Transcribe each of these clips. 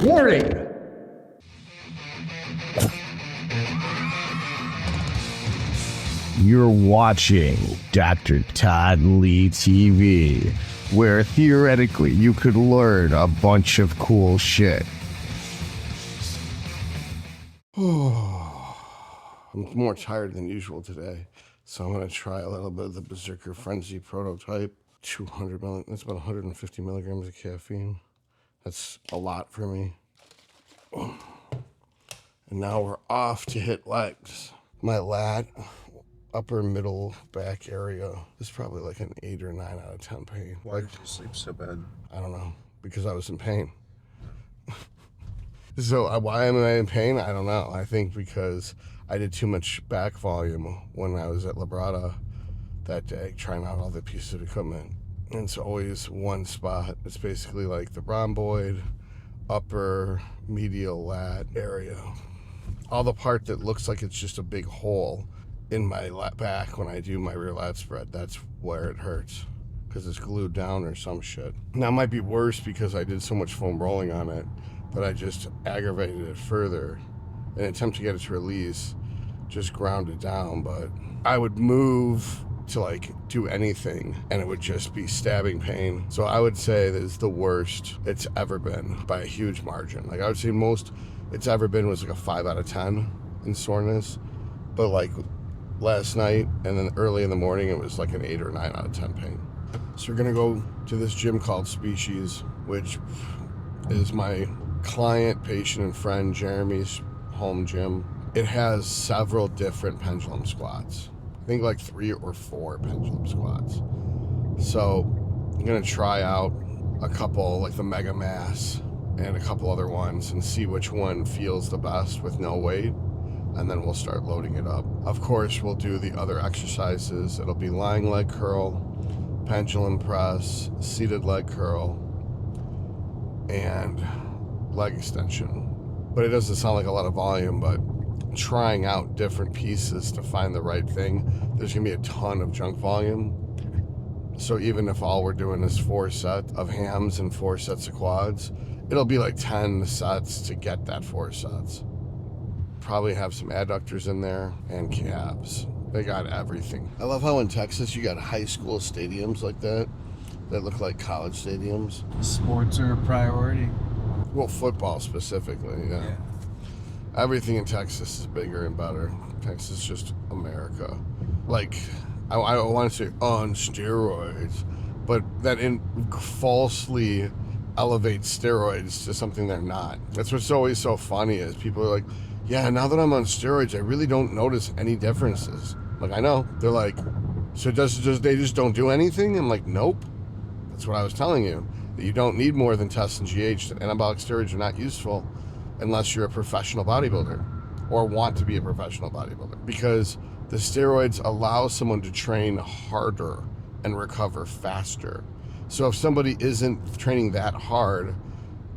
Warning! You're watching Dr. Todd Lee TV, where theoretically you could learn a bunch of cool shit. I'm more tired than usual today, so I'm going to try a little bit of the Berserker Frenzy prototype. 200 milligrams, that's about 150 milligrams of caffeine. That's a lot for me. And now we're off to hit legs. My lat, upper middle back area is probably like an 8 or 9 out of 10 pain. Why did you sleep so bad? I don't know, because I was in pain. So why am I in pain? I don't know. I think because I did too much back volume when I was at Labrada that day, trying out all the pieces of equipment. And it's always one spot. It's basically like the rhomboid, upper medial lat area. All the part that looks like it's just a big hole in my back when I do my rear lat spread, that's where it hurts because it's glued down or some shit. Now it might be worse because I did so much foam rolling on it, but I just aggravated it further in an attempt to get it to release, just ground it down. But I would move to like do anything and it would just be stabbing pain. So I would say that is the worst it's ever been by a huge margin. Like I would say most it's ever been was like a 5 out of 10 in soreness, but like last night and then early in the morning it was like an 8 or 9 out of 10 pain. So we're gonna go to this gym called Species, which is my client, patient, and friend Jeremy's home gym. It has several different pendulum squats. I think like 3 or 4 pendulum squats. So I'm gonna try out a couple, like the Mega Mass and a couple other ones, and see which one feels the best with no weight, and then we'll start loading it up. Of course, we'll do the other exercises. It'll be lying leg curl, pendulum press, seated leg curl, and leg extension. But it doesn't sound like a lot of volume, but trying out different pieces to find the right thing, there's gonna be a ton of junk volume. So even if all we're doing is 4 sets of hams and 4 sets of quads, it'll be like 10 sets to get that 4 sets. Probably have some adductors in there and calves. They got everything. I love how in Texas you got high school stadiums like that look like college stadiums. Sports are a priority. Well, football specifically, yeah. Everything in Texas is bigger and better. Texas is just America. Like, I want to say on steroids, but that falsely elevates steroids to something they're not. That's what's always so funny is people are like, yeah, now that I'm on steroids, I really don't notice any differences. Like, I know. They're like, so they just don't do anything? I'm like, nope. That's what I was telling you. That you don't need more than test and GH. Anabolic steroids are not useful unless you're a professional bodybuilder or want to be a professional bodybuilder, because the steroids allow someone to train harder and recover faster. So if somebody isn't training that hard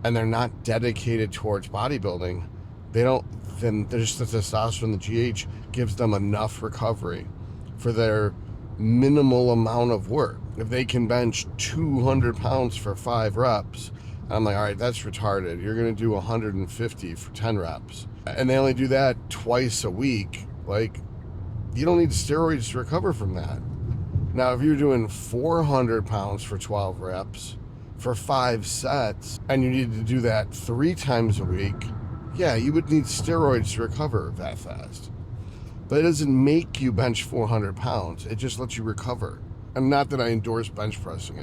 and they're not dedicated towards bodybuilding, then there's the testosterone, the GH gives them enough recovery for their minimal amount of work. If they can bench 200 pounds for 5 reps, I'm like, all right, that's retarded. You're gonna do 150 for 10 reps. And they only do that twice a week. Like, you don't need steroids to recover from that. Now, if you're doing 400 pounds for 12 reps for 5 sets, and you need to do that 3 times a week, yeah, you would need steroids to recover that fast. But it doesn't make you bench 400 pounds. It just lets you recover. And not that I endorse bench pressing.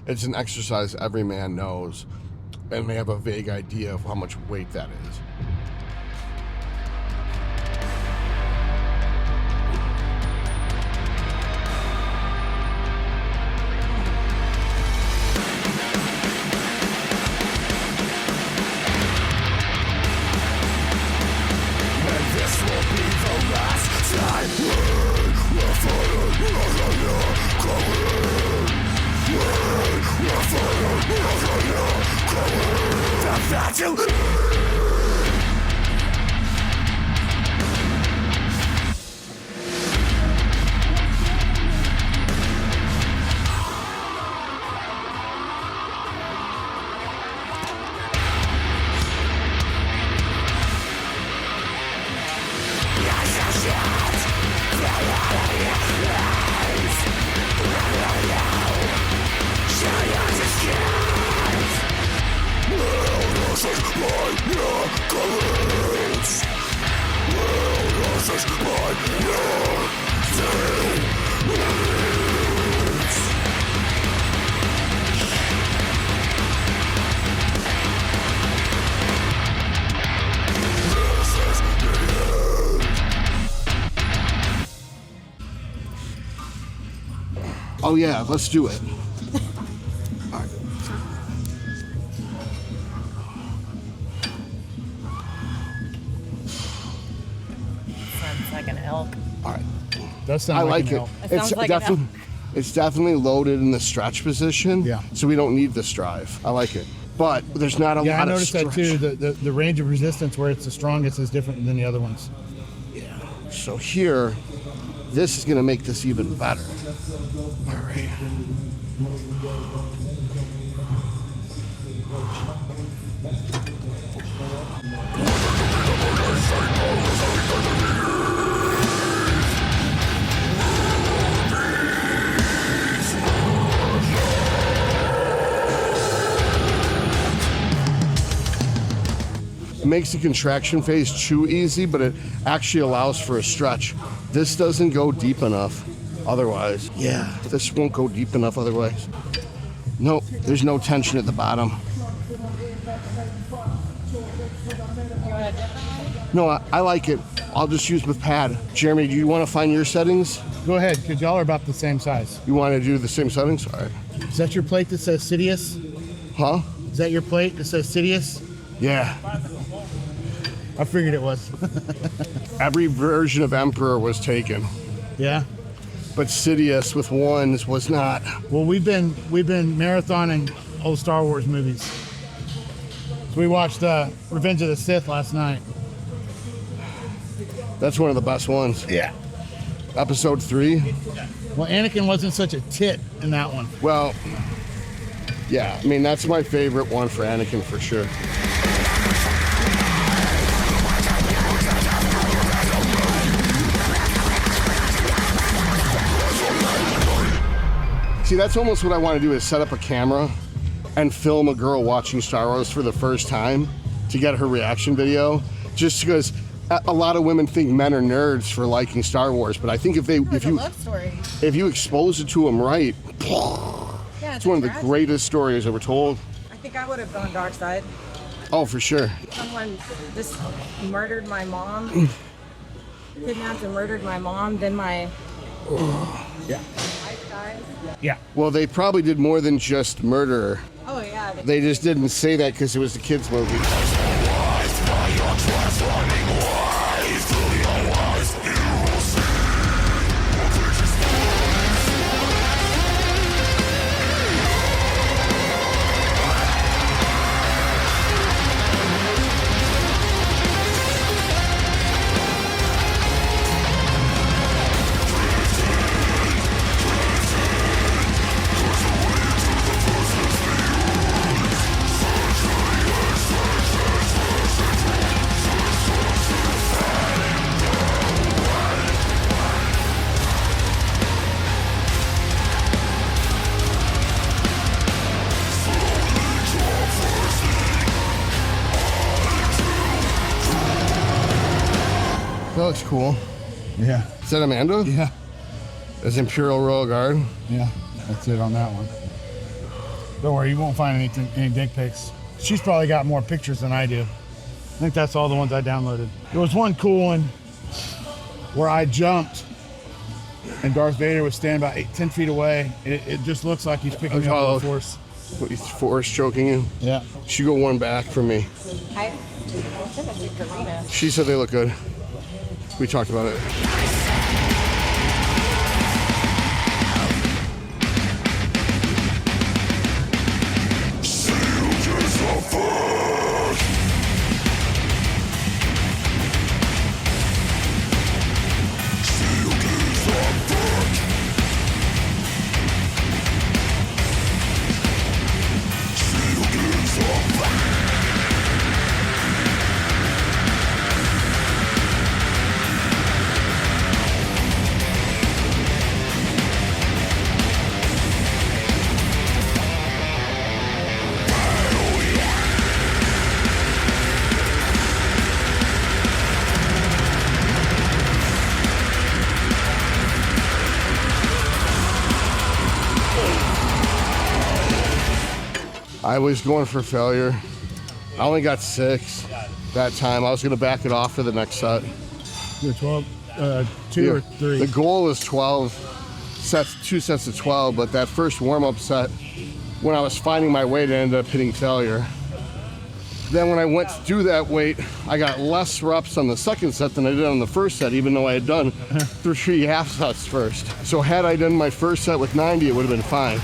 It's an exercise every man knows, and they have a vague idea of how much weight that is. Oh yeah, let's do it. Sounds like an elk. All right. That sounds I like like an it. elk. That sounds like an elk. It's definitely loaded in the stretch position. Yeah. So we don't need this drive. I like it. But there's not a Yeah, I lot of noticed stretch. that too. The range of resistance where it's the strongest is different than the other ones. Yeah. So here, this is going to make this even better. All right. It makes the contraction phase too easy, but it actually allows for a stretch. This doesn't go deep enough otherwise. Yeah, this won't go deep enough otherwise. Nope, there's no tension at the bottom. No, I like it. I'll just use with pad. Jeremy, do you want to find your settings? Go ahead, because y'all are about the same size. You want to do the same settings? All right. Is that your plate that says Sidious? Huh? Is that your plate that says Sidious? Yeah. I figured it was. Every version of Emperor was taken, Yeah. but Sidious with ones was not. Well, we've been marathoning old Star Wars movies. So we watched Revenge of the Sith last night. That's one of the best ones. Yeah. Episode 3. Well, Anakin wasn't such a tit in that one. Well, yeah, I mean, that's my favorite one for Anakin for sure. See, that's almost what I want to do is set up a camera and film a girl watching Star Wars for the first time to get her reaction video. Just because a lot of women think men are nerds for liking Star Wars, but I think if It's a love story. you expose it to them right, Yeah, it's one of the tragic. greatest stories ever told. I think I would have gone dark side. Oh, for sure. Someone just murdered my mom, kidnapped and murdered my mom, then my Yeah. wife died. Yeah. Well, they probably did more than just murder. Oh yeah. They just didn't say that because it was a kids' movie. That looks cool. Yeah. Is that Amanda? Yeah. As Imperial Royal Guard? Yeah. That's it on that one. Don't worry, you won't find any dick pics. She's probably got more pictures than I do. I think that's all the ones I downloaded. There was one cool one where I jumped and Darth Vader was standing about 10 feet away. It just looks like he's picking me up with the Force. What, he's force choking you? Yeah. She go one back from me. I said that's a Karina. She said they look good. We talked about it. I was going for failure. I only got 6 that time. I was going to back it off for the next set. You're 12, 2 or 3. The goal was 12 sets, 2 sets of 12, but that first warm-up set, when I was finding my weight, I ended up hitting failure. Then when I went to do that weight, I got less reps on the second set than I did on the first set, even though I had done 3 half sets first. So had I done my first set with 90, it would have been fine.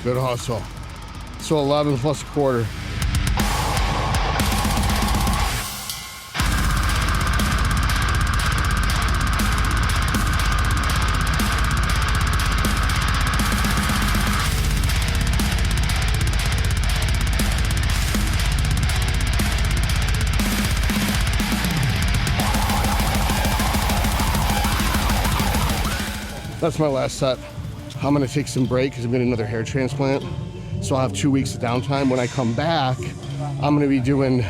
Good hustle. So 11 plus a quarter. That's my last set. I'm gonna take some break because I'm getting another hair transplant. So I'll have 2 weeks of downtime. When I come back, I'm gonna be doing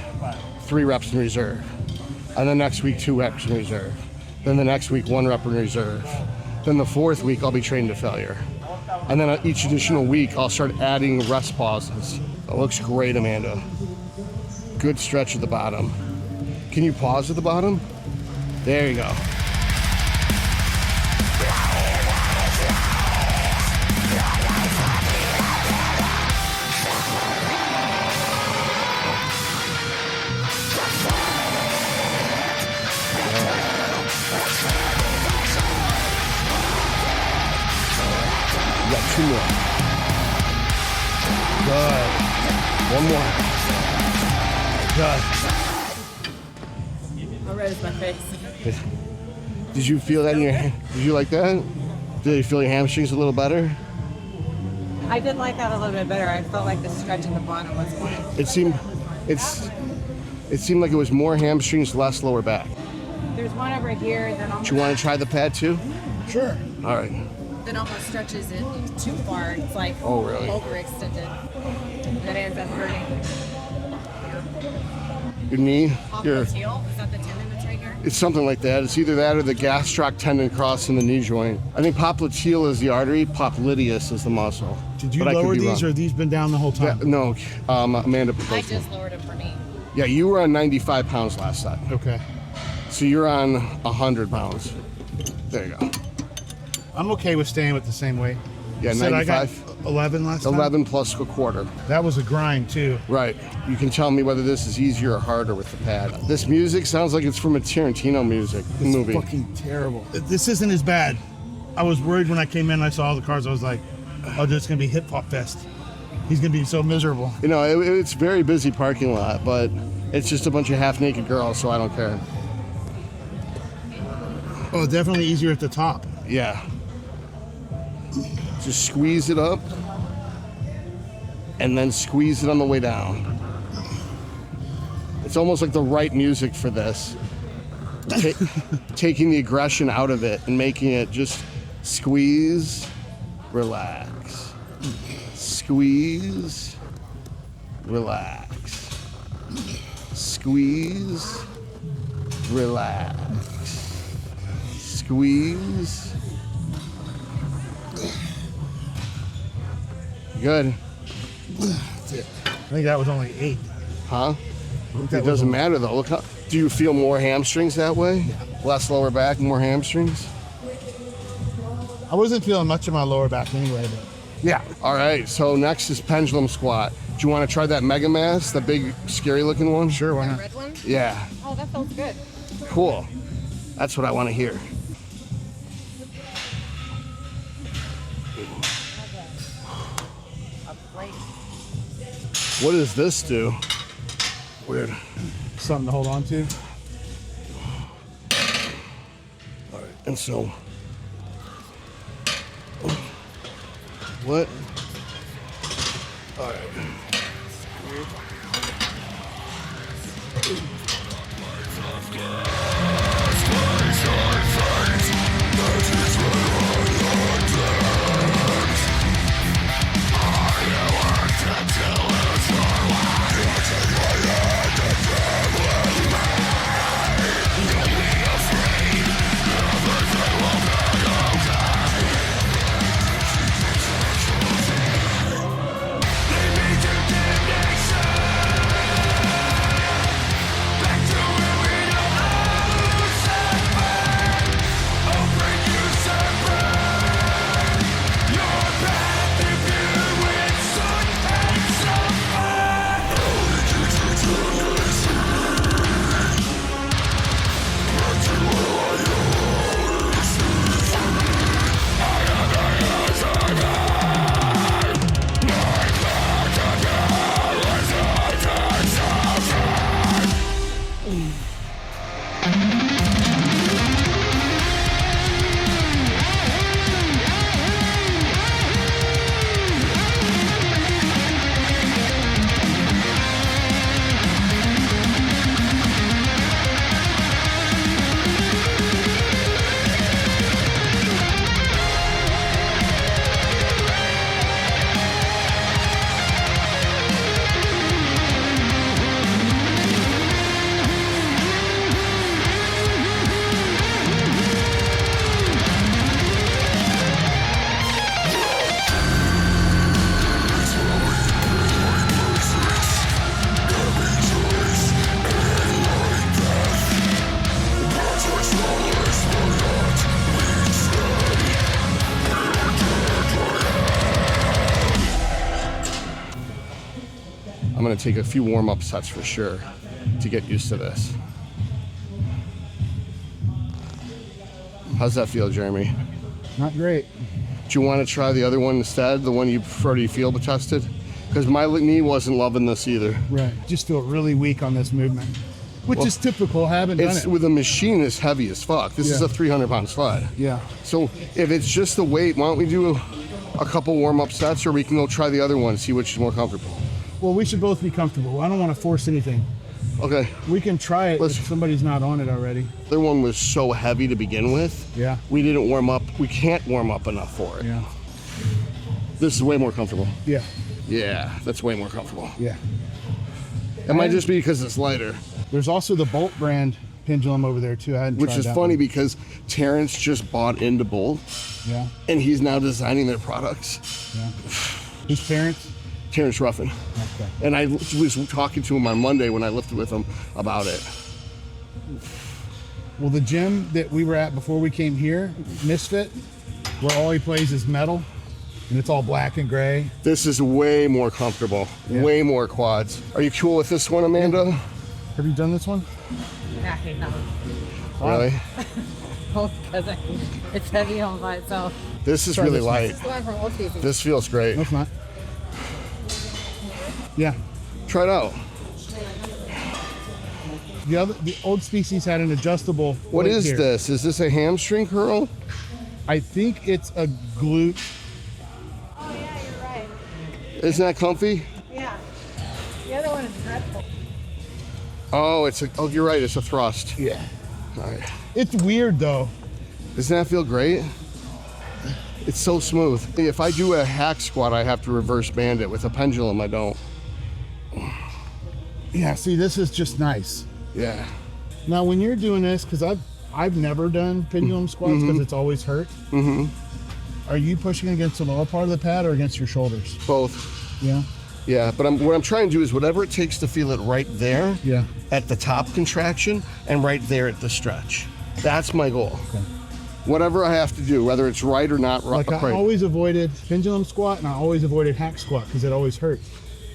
3 reps in reserve. And then next week, 2 reps in reserve. Then the next week, 1 rep in reserve. Then the 4th week, I'll be trained to failure. And then each additional week, I'll start adding rest pauses. It looks great, Amanda. Good stretch at the bottom. Can you pause at the bottom? There you go. You got 2 more. Good. 1 more. God. How red is my face? Did you feel that in your hand? Did you like that? Did you feel your hamstrings a little better? I did like that a little bit better. I felt like the stretch in the bottom was fine. It seemed like it was more hamstrings, less lower back. There's one over here that almost, Do you want to try the pad too? Sure. All right. that almost stretches it too far. It's like Oh, really? overextended. That ends up hurting. Your knee? Your, Popliteal? Is that the tendon that's right here? it's something like that. It's either that or the gastroc tendon crossing the knee joint. I think popliteal is the artery, popliteus is the muscle. Did you But I could lower be these wrong. or have these been down the whole Yeah, time? no, Amanda put I those just in. lowered it for me. Yeah, you were on 95 pounds last set. Okay. So you're on 100 pounds. There you go. I'm okay with staying with the same weight. Yeah, You said I got 95. 11 last time? 11 plus a quarter. That was a grind too. Right. You can tell me whether this is easier or harder with the pad. This music sounds like it's from a Tarantino It's movie. fucking terrible. This isn't as bad. I was worried when I came in and I saw all the cars. I was like, oh, this is going to be hip hop fest. He's going to be so miserable. You know, it's a very busy parking lot, but it's just a bunch of half-naked girls, so I don't care. Oh, definitely easier at the top. Yeah. Just squeeze it up, and then squeeze it on the way down. It's almost like the right music for this. Taking the aggression out of it and making it just squeeze, relax. Squeeze, relax. Squeeze, relax. Squeeze. Good. That's it. I think that was only 8. Huh? That It was doesn't a- matter though. Look how, do you feel more hamstrings that way? Less lower back, more hamstrings? I wasn't feeling much of my lower back anyway, but Yeah. All right, so next is pendulum squat. Do you want to try that Mega Mass, the big, scary-looking one? Sure, why The not? red one? Yeah. Oh, that sounds good. Cool. That's what I want to hear. A plate. What does this do? Weird. Something to hold on to. All right, and so, what? All right. I'm gonna take a few warm-up sets for sure to get used to this. How's that feel, Jeremy? Not great. Do you want to try the other one instead, the one you already field tested? Because my knee wasn't loving this either. Right. Just feel really weak on this movement, which is typical. Haven't done It's it. with a machine is heavy as fuck. This is Yeah. a 300-pound sled. Yeah. So if it's just the weight, why don't we do a couple warm-up sets, or we can go try the other one, see which is more comfortable. Well, we should both be comfortable. I don't want to force anything. Okay. We can try it Let's- if somebody's not on it already. The other one was so heavy to begin with. Yeah. We didn't warm up. We can't warm up enough for it. Yeah. This is way more comfortable. Yeah. Yeah, that's way more comfortable. Yeah. It might just be because it's lighter, There's also the Bolt brand pendulum over there too. I hadn't which tried is that funny one. because Terrence just bought into Bolt, Yeah. and he's now designing their products. Yeah. Whose parents? Terrence Ruffin. Okay. And I was talking to him on Monday when I lifted with him about it. Well, the gym that we were at before we came here, Misfit, where all he plays is metal, and it's all black and gray. This is way more comfortable, Yeah. way more quads. Are you cool with this one, Amanda? Have you done this one? Yeah, no. Really? Because it's heavy on by itself. This is Try really this one. light. It's the one from Old Species. This feels great. No, it's not. Yeah. Try it out. The old Species had an adjustable. What plate is here. this? Is this a hamstring curl? I think it's a glute. Oh, yeah, you're right. Isn't that comfy? Yeah. The other one is dreadful. Oh, you're right. It's a thrust. Yeah. All right. It's weird though. Doesn't that feel great? It's so smooth. If I do a hack squat, I have to reverse band it. With a pendulum, I don't. Yeah. See, this is just nice. Yeah. Now, when you're doing this, because I've never done pendulum squats because it's always hurt. Mm-hmm. Are you pushing against the lower part of the pad or against your shoulders? Both. Yeah. Yeah, but what I'm trying to do is whatever it takes to feel it right there Yeah. at the top contraction and right there at the stretch. That's my goal. Okay. Whatever I have to do, whether it's right or not Like I right. always avoided pendulum squat and I always avoided hack squat because it always hurt.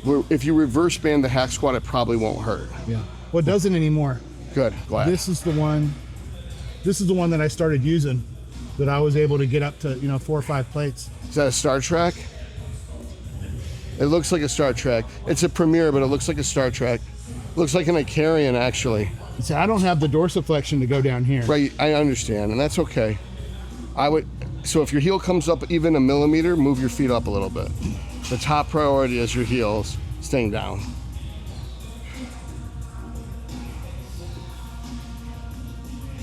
If you reverse band the hack squat, it probably won't hurt. Yeah. Well, it doesn't anymore. Good, glad. This is the one that I started using, that I was able to get up to, 4 or 5 plates. Is that a Star Trek? It looks like a Star Trek. It's a Premier, but it looks like a Star Trek. Looks like an Icarian, actually. See, I don't have the dorsiflexion to go down here. Right, I understand, and that's okay. So if your heel comes up even a millimeter, move your feet up a little bit. The top priority is your heels staying down.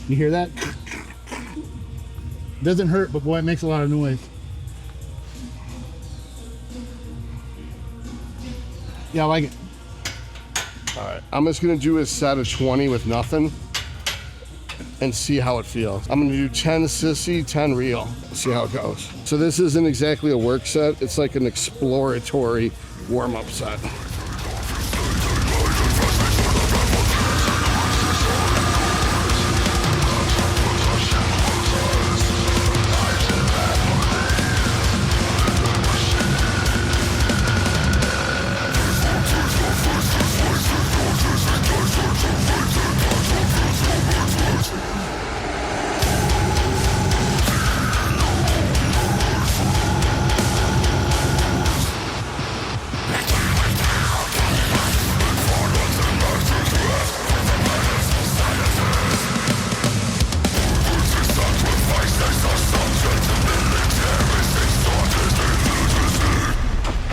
You hear that? Doesn't hurt, but boy, it makes a lot of noise. Yeah, I like it. All right, I'm just gonna do a set of 20 with nothing and see how it feels. I'm gonna do 10 sissy, 10 real, see how it goes. So this isn't exactly a work set, it's like an exploratory warm-up set.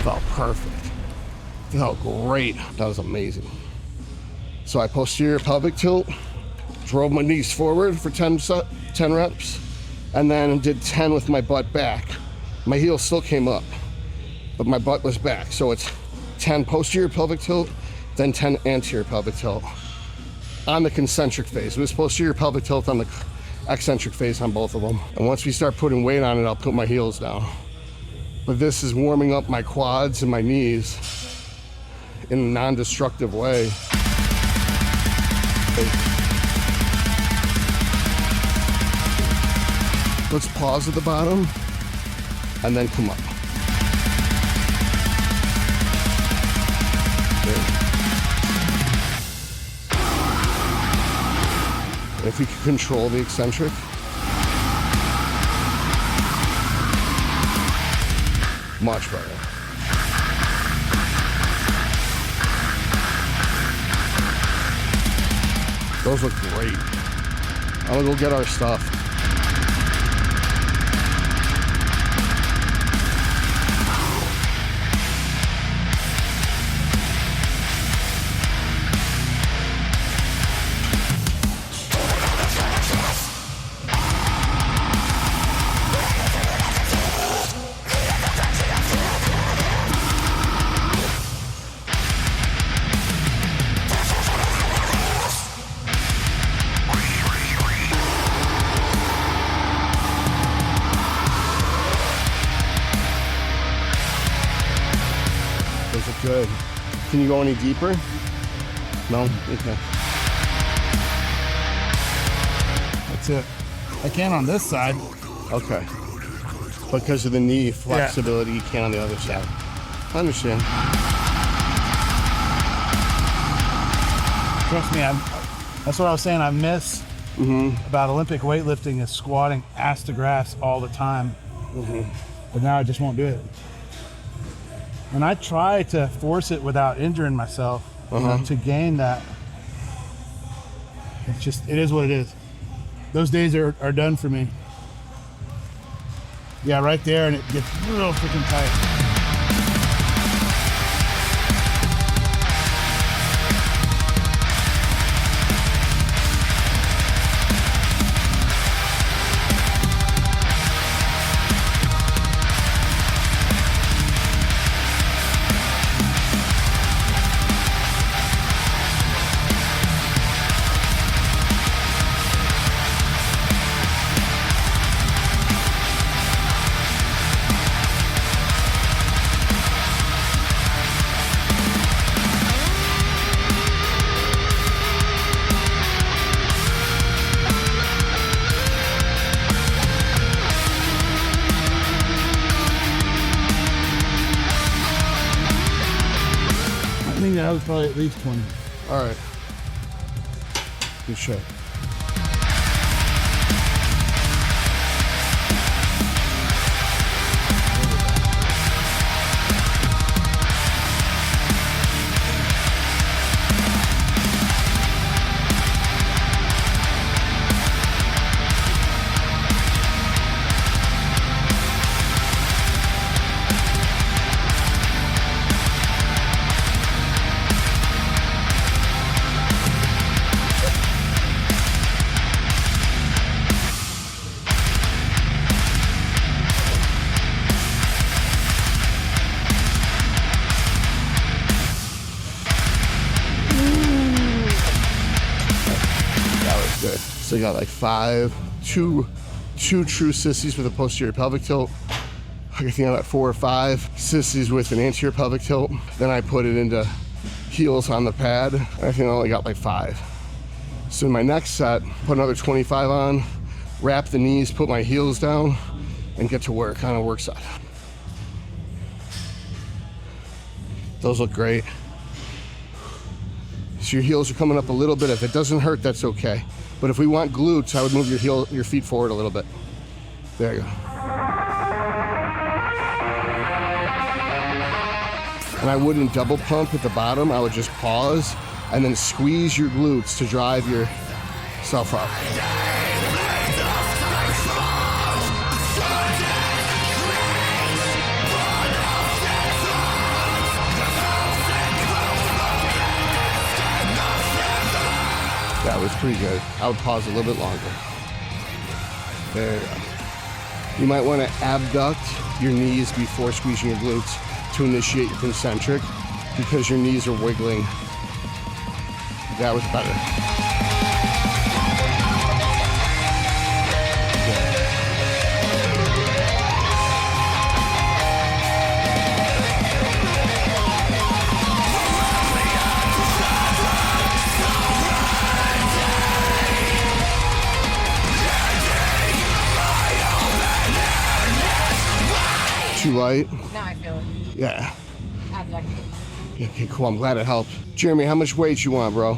Felt perfect. Felt great. That was amazing. So I posterior pelvic tilt, drove my knees forward for 10 reps, and then did 10 with my butt back. My heel still came up, but my butt was back. So it's 10 posterior pelvic tilt, then 10 anterior pelvic tilt on the concentric phase. It was posterior pelvic tilt on the eccentric phase on both of them. And once we start putting weight on it, I'll put my heels down. But this is warming up my quads and my knees in a non-destructive way. Let's pause at the bottom and then come up. If we can control the eccentric. Much better. Those look great. I'm gonna go get our stuff. Those are good. Can you go any deeper? No? Okay. That's it. I can on this side. Okay. Because of the knee flexibility, you can on the other side. I understand. Trust me, that's what I was saying. I miss about Olympic weightlifting is squatting ass to grass all the time. But now I just won't do it. And I try to force it without injuring myself, you know, to gain that. It is what it is. Those days are done for me. Yeah, right there, and it gets real freaking tight. that was probably at least 20. All right. Good shit. Good. So I got like two true sissies with a posterior pelvic tilt. I think I got 4 or 5 sissies with an anterior pelvic tilt. Then I put it into heels on the pad. I think I only got like 5. So in my next set, put another 25 on, wrap the knees, put my heels down, and get to work on a work set. Those look great. So your heels are coming up a little bit. If it doesn't hurt, that's okay. But if we want glutes, I would move your feet forward a little bit. There you go. And I wouldn't double pump at the bottom. I would just pause and then squeeze your glutes to drive yourself up. That was pretty good. I would pause a little bit longer. There you go. You might want to abduct your knees before squeezing your glutes to initiate your concentric because your knees are wiggling. That was better. Too light? Now I feel it. Yeah. Abducted. Okay, cool. I'm glad it helped. Jeremy, how much weight you want, bro?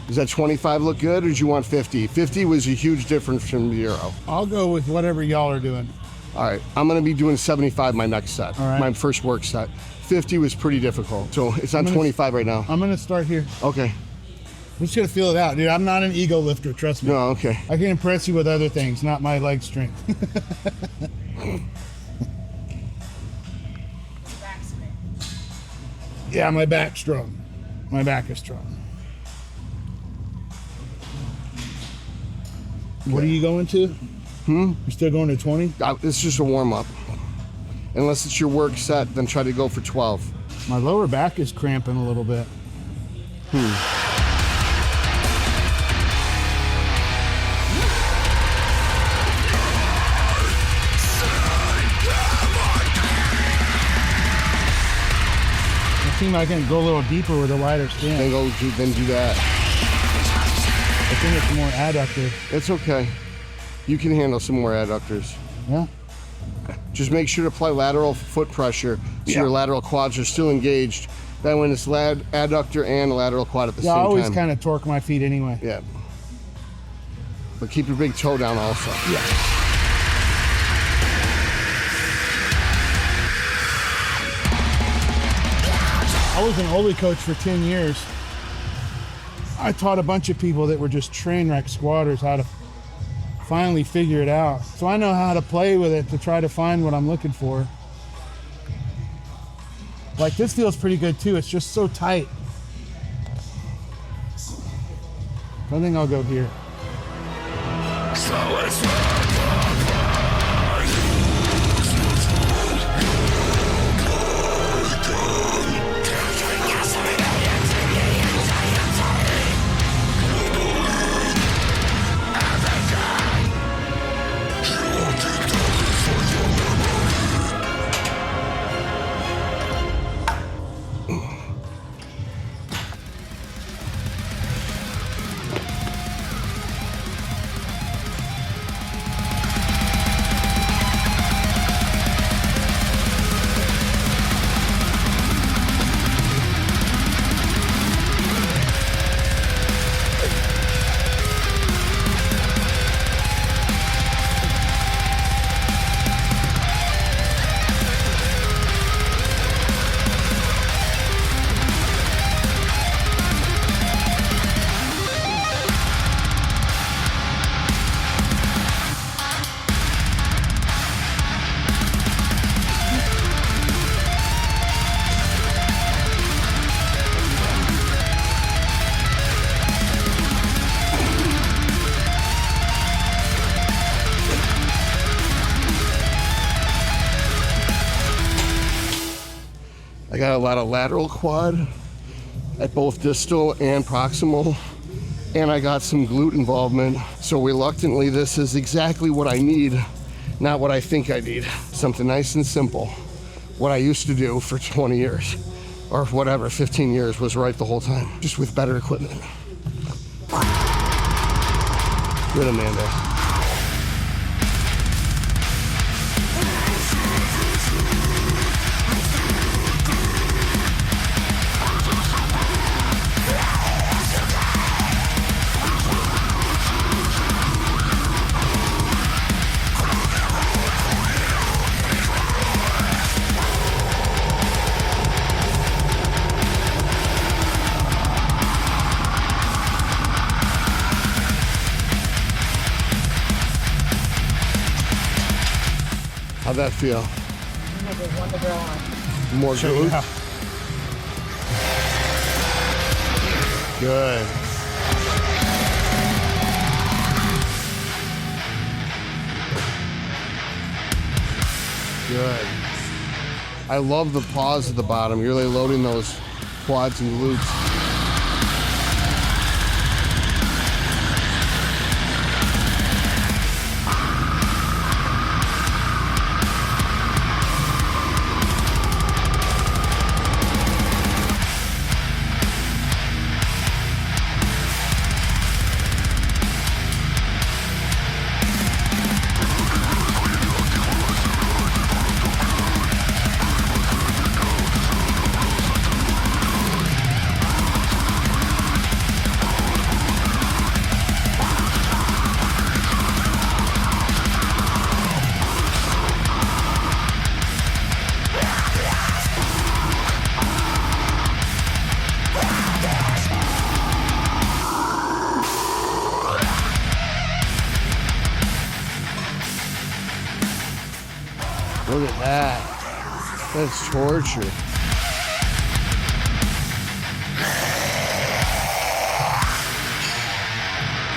Does that 25 look good, or do you want 50? 50 was a huge difference from 0. I'll go with whatever y'all are doing. All right, I'm gonna be doing 75 my next set, All right. my first work set. 50 was pretty difficult, so it's on 25 right now. I'm gonna start here. Okay. I'm just gonna feel it out, dude. I'm not an ego lifter, trust me. No, okay. I can impress you with other things, not my leg strength. Yeah, my back's strong. My back is strong. What are you going to? You're still going to 20? It's just a warm up. Unless it's your work set, then try to go for 12. My lower back is cramping a little bit. I think I can go a little deeper with a wider stance. Then do that. I think it's more adductor. It's okay. You can handle some more adductors. Yeah? Just make sure to apply lateral foot pressure so your lateral quads are still engaged. Then when it's adductor and lateral quad at the same time. I always kind of torque my feet anyway. Yeah. But keep your big toe down also. Yeah. I was an Oli coach for 10 years. I taught a bunch of people that were just train wreck squatters how to finally figure it out. So I know how to play with it to try to find what I'm looking for. Like this feels pretty good too. It's just so tight. I think I'll go here. got a lot of lateral quad at both distal and proximal, and I got some glute involvement. So reluctantly, this is exactly what I need, not what I think I need. Something nice and simple. What I used to do for 20 years, or whatever, 15 years was right the whole time, just with better equipment. Good, Amanda. How'd that feel? I just want to go on. More glutes? Good. Good. I love the pause at the bottom. You're really loading those quads and glutes. Look at that. That's torture.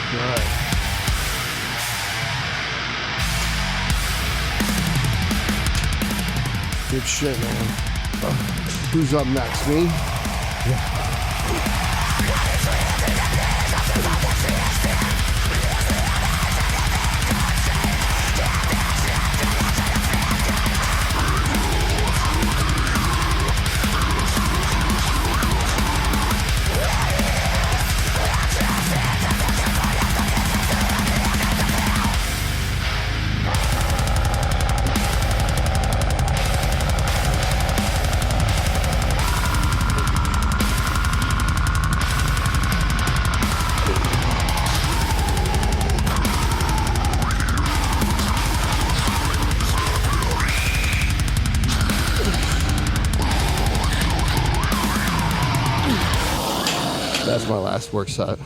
Good. Good shit, man. Who's up next? Me? That's my last work set.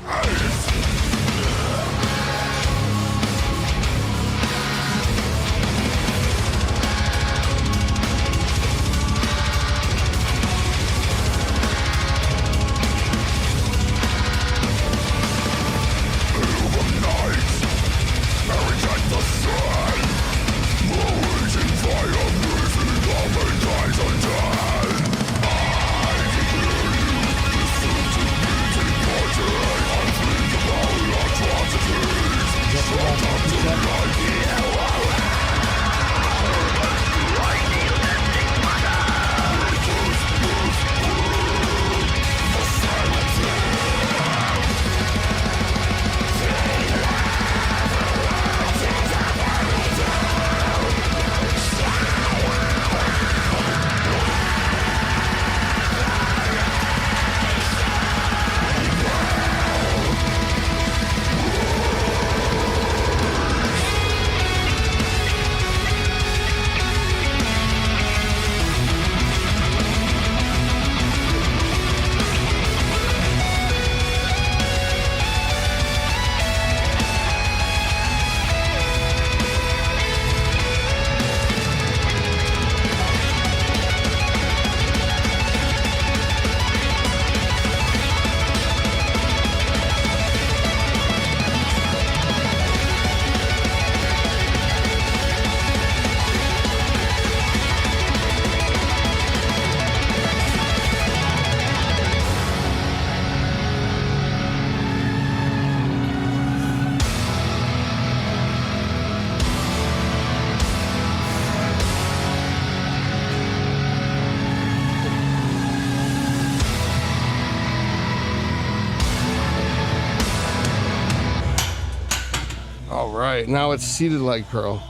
All right, now it's seated leg curl.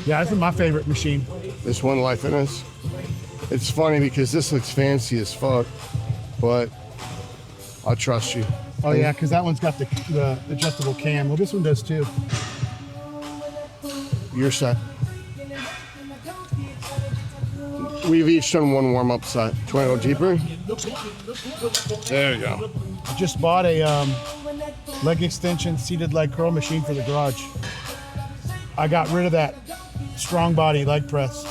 Yeah, this is my favorite machine. This one, Life Fitness. It's funny because this looks fancy as fuck, but I'll trust you. Oh yeah, because that one's got the adjustable cam. Well, this one does too. You're set. We've each done one warm-up set. Do you want to go deeper? There you go. I just bought a leg extension seated leg curl machine for the garage. I got rid of that strong body leg press.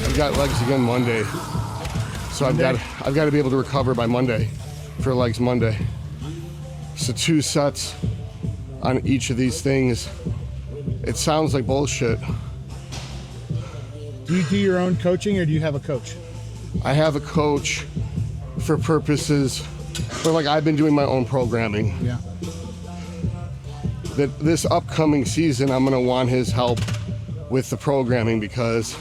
I've got legs again Monday, so I've got to be able to recover by Monday for legs Monday. So 2 sets on each of these things. It sounds like bullshit. Do you do your own coaching or do you have a coach? I have a coach for purposes, but like I've been doing my own programming. Yeah. That this upcoming season, I'm gonna want his help with the programming because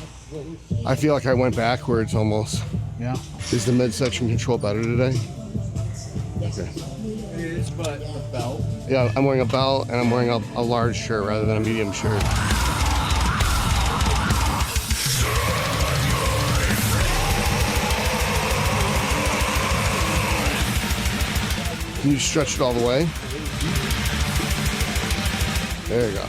I feel like I went backwards almost. Yeah. Is the midsection control better today? Okay. It is, but the belt. Yeah, I'm wearing a belt and I'm wearing a large shirt rather than a medium shirt. Can you stretch it all the way? There you go.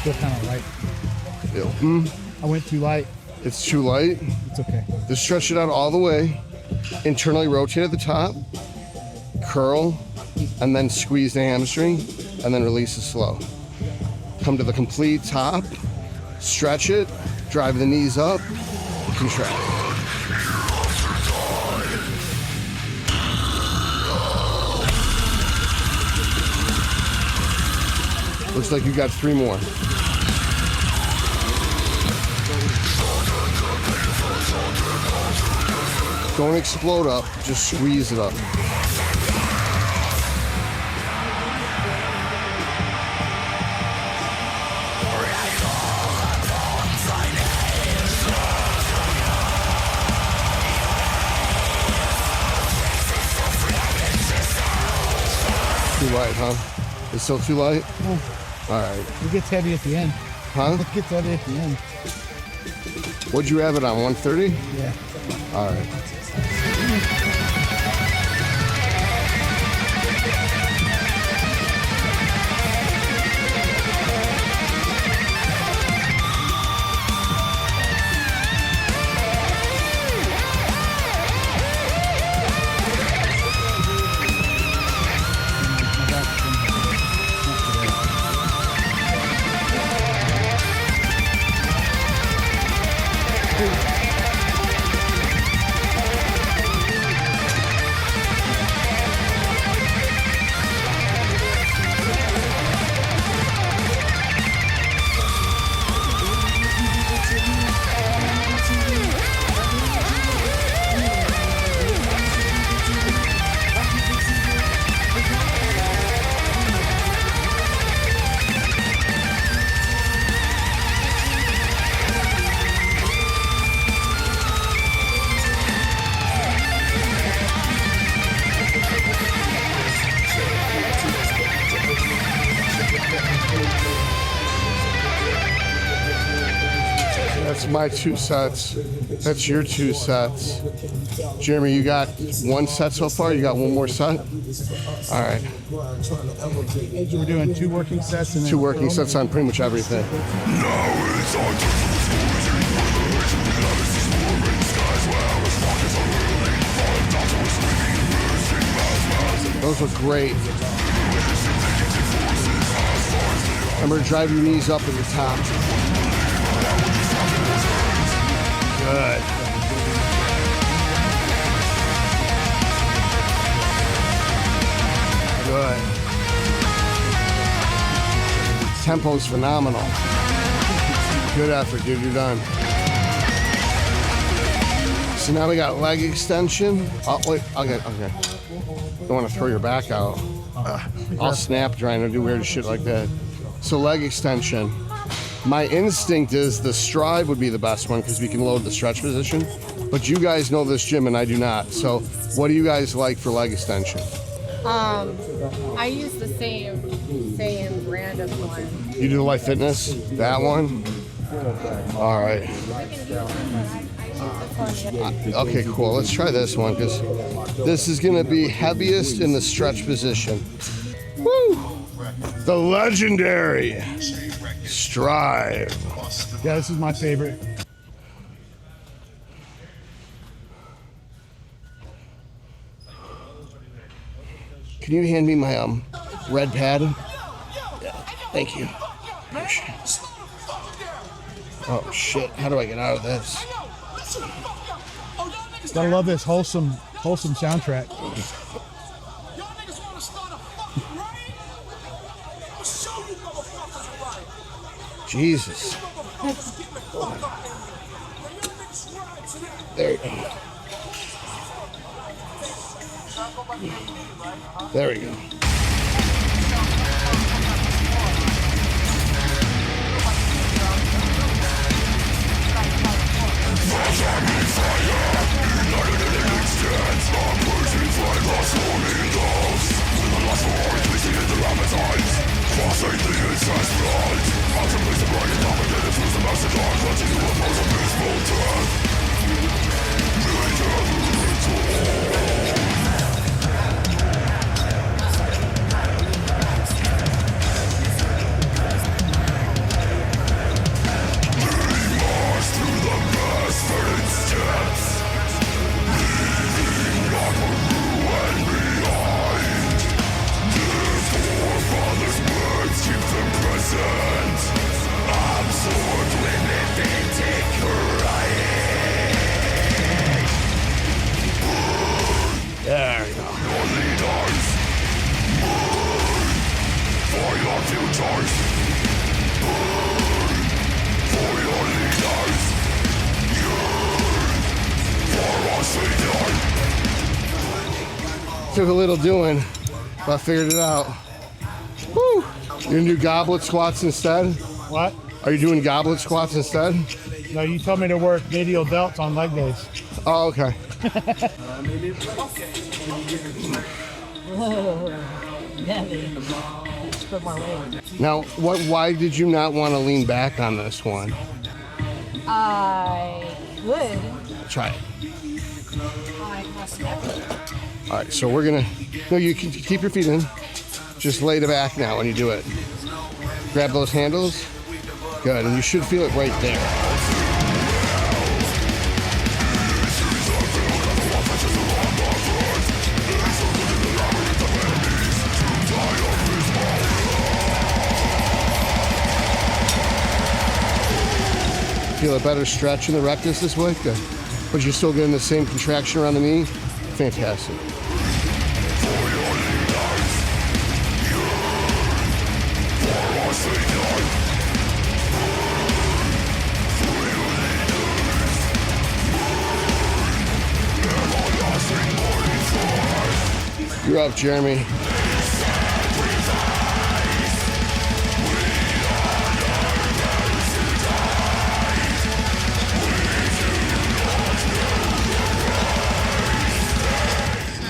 Still kind of light. I went too light. It's too light. It's okay. Just stretch it out all the way. Internally rotate at the top. Curl. And then squeeze the hamstring. And then release it slow. Come to the complete top. Stretch it. Drive the knees up. Contract. Looks like you got 3 more. Don't explode up, just squeeze it up. Too light, huh? It's still too light? All right. It gets heavy at the end. Huh? It gets heavy at the end. What'd you have it on, 130? Yeah. All right. my 2 sets. That's your 2 sets. Jeremy, you got 1 set so far? You got 1 more set? All right. So we're doing 2 working sets and then 2 working sets on pretty much everything. Those look great. Remember to drive your knees up at the top. Good. Good. Tempo's phenomenal. Good effort, dude. You're done. So now we got leg extension. Oh, wait. Okay. Don't want to throw your back out. I'll snap trying to do weird shit like that. So leg extension. My instinct is the stride would be the best one because we can load the stretch position. But you guys know this gym and I do not. So what do you guys like for leg extension? I use the same brand of one. You do the Life Fitness? That one? All right. Okay, cool. Let's try this one because this is going to be heaviest in the stretch position. Woo! The legendary Strive. Yeah, this is my favorite. Can you hand me my red pad? Yeah, thank you. Oh shit! How do I get out of this? Gotta love this wholesome soundtrack. Jesus. There you go. There we go. There we go. Took a little doing, but I figured it out. Woo! You're gonna do goblet squats instead? What? Are you doing goblet squats instead? No, you told me to work medial delts on leg days. Oh, okay. Now, why did you not want to lean back on this one? I would. Try it. I must never. All right, so we're gonna, no, you can keep your feet in. Just lay the back now when you do it. Grab those handles. Good, and you should feel it right there. Feel a better stretch in the rectus this way? Good. But you're still getting the same contraction around the knee? Fantastic. You're up, Jeremy.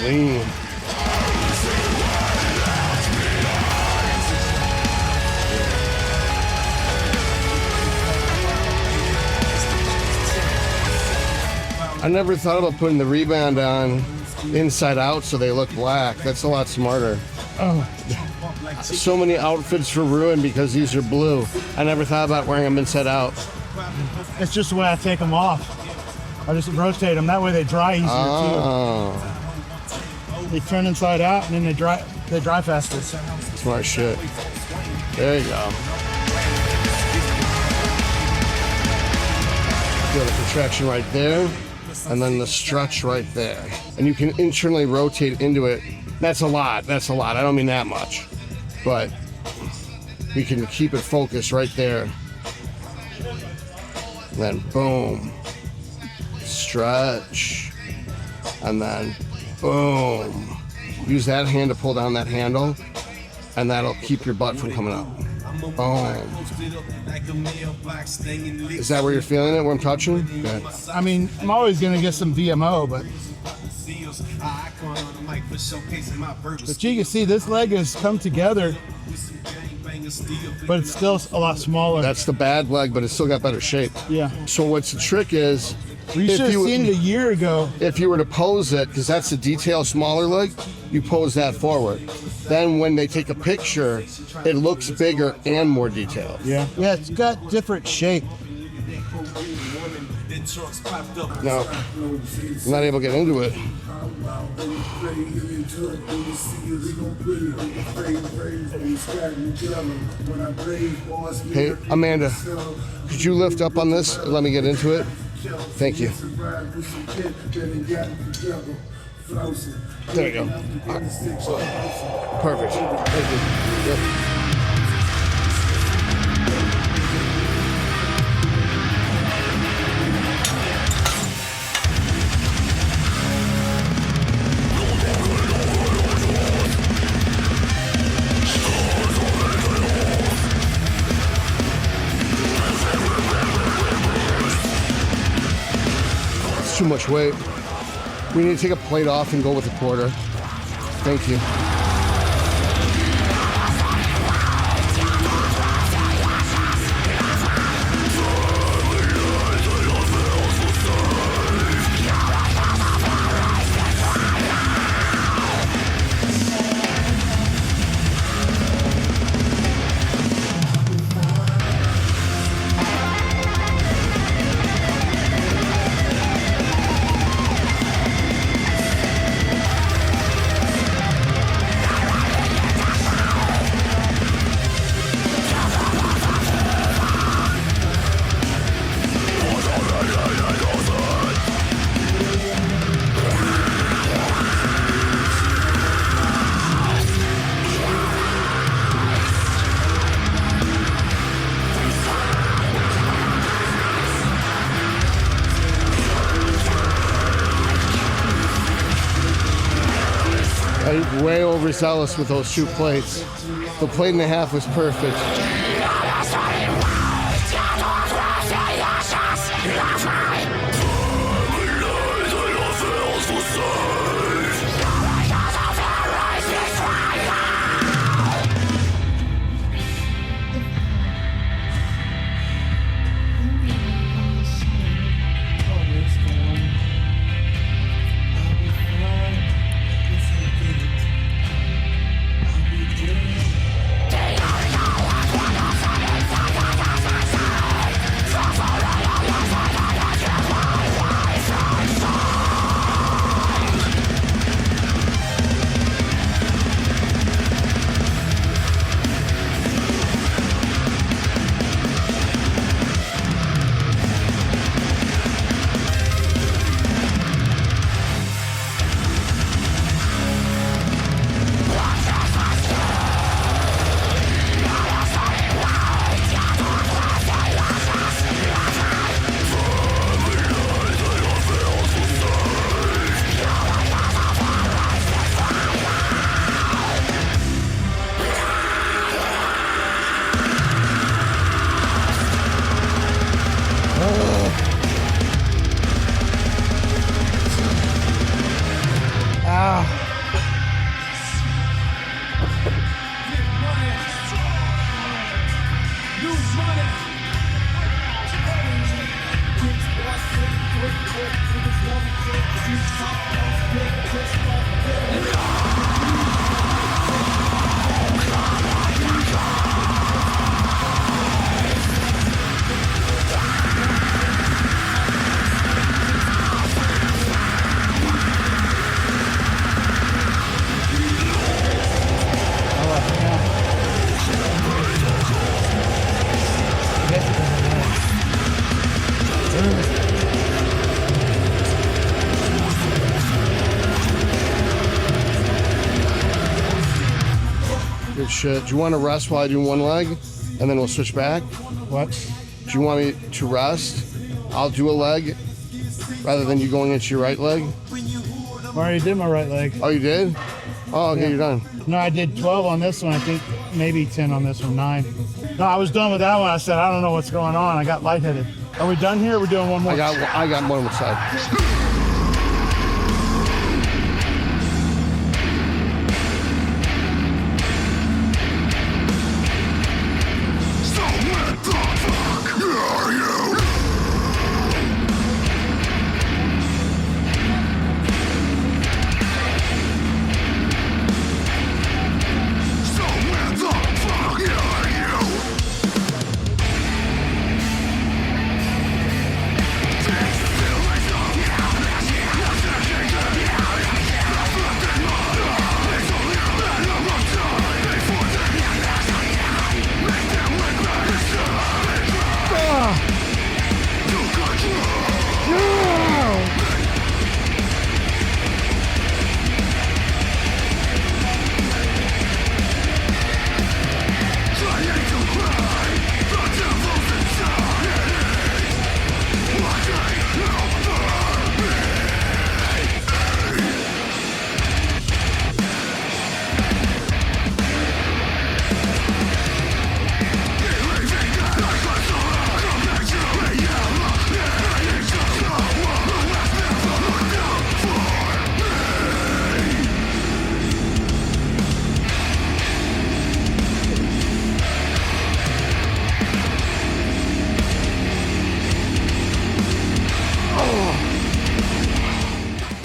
Lean. I never thought about putting the rebound on inside out so they look black. That's a lot smarter. Oh, So many outfits for ruin because these are blue. I never thought about wearing them inside out. it's just the way I take them off. I just rotate them. That way they dry easier Oh, too. They turn inside out and then they dry faster. smart shit. There you go. Feel the contraction right there, and then the stretch right there. And you can internally rotate into it. That's a lot. That's a lot. I don't mean that much. But you can keep it focused right there. And then boom. Stretch. And then boom. Use that hand to pull down that handle, and that'll keep your butt from coming up. Boom. Is that where you're feeling it, where I'm touching? Good. I mean, I'm always going to get some VMO, but you can see this leg has come together, but it's still a lot smaller. That's the bad leg, but it's still got better shape. Yeah. So what's the trick is, You should have seen it a year ago. if you were to pose it, because that's the detail smaller leg, you pose that forward. Then when they take a picture, it looks bigger and more detailed. Yeah. Yeah, it's got different shape. No, I'm not able to get into it. Hey, Amanda, could you lift up on this and let me get into it? Thank you. There you go. Perfect. Thank you. Yep. It's too much weight. We need to take a plate off and go with a quarter. Thank you. I'm way overzealous with those 2 plates. The plate and a half was perfect. Good shit. Do you want to rest while I do one leg? And then we'll switch back? What? Do you want me to rest? I'll do a leg rather than you going into your right leg? I already did my right leg. Oh, you did? Oh, okay, Yeah. you're done. No, I did 12 on this one. I think maybe 10 on this one, 9. No, I was done with that one. I said, I don't know what's going on. I got lightheaded. Are we done here? We're doing one more. I got one on the side.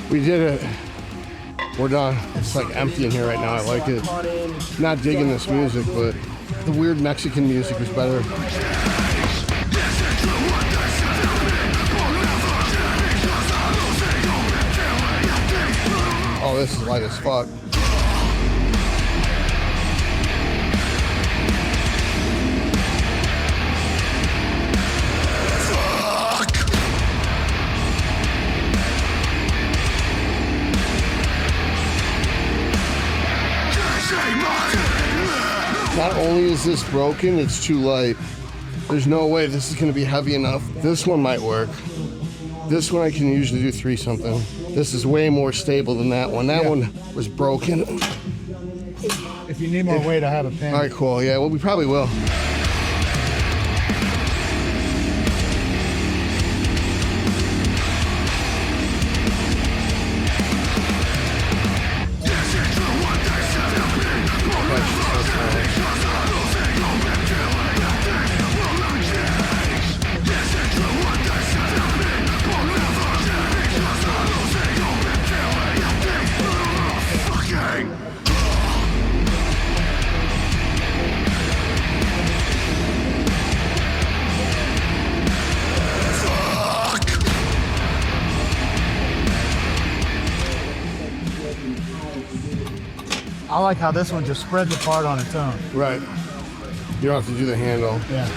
We did it. We're done. It's like empty in here right now. I like it. Not digging this music, but the weird Mexican music was better. Oh, this is light as fuck. Not only is this broken, it's too light. There's no way this is going to be heavy enough. This one might work. This one I can usually do 3 something. This is way more stable than that one. That one was broken. If you need more weight, I have a pen. All right, cool. Yeah, well, we probably will. I like how this one just spreads apart on its own. Right. You don't have to do the handle. Yeah.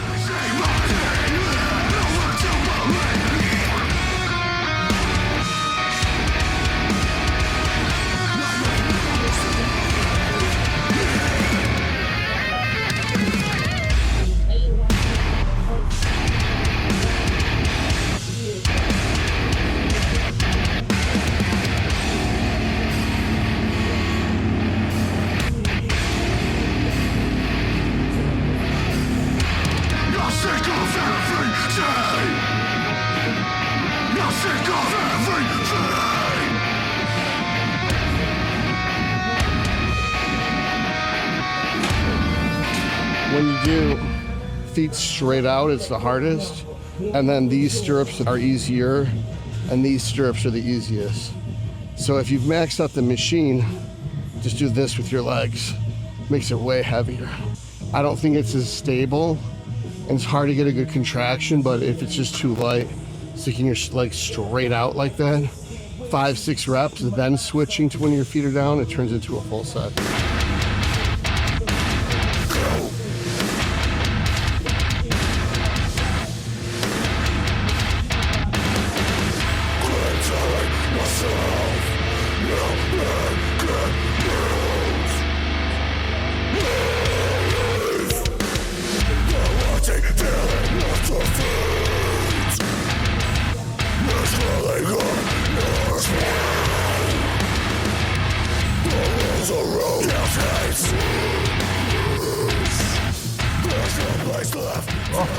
When you do feet straight out, it's the hardest. And then these stirrups are easier, and these stirrups are the easiest. So if you've maxed out the machine, just do this with your legs. Makes it way heavier. I don't think it's as stable, and it's hard to get a good contraction, but if it's just too light, sticking your legs straight out like that, 5-6 reps, then switching to when your feet are down, it turns into a full set. Myself, no, good,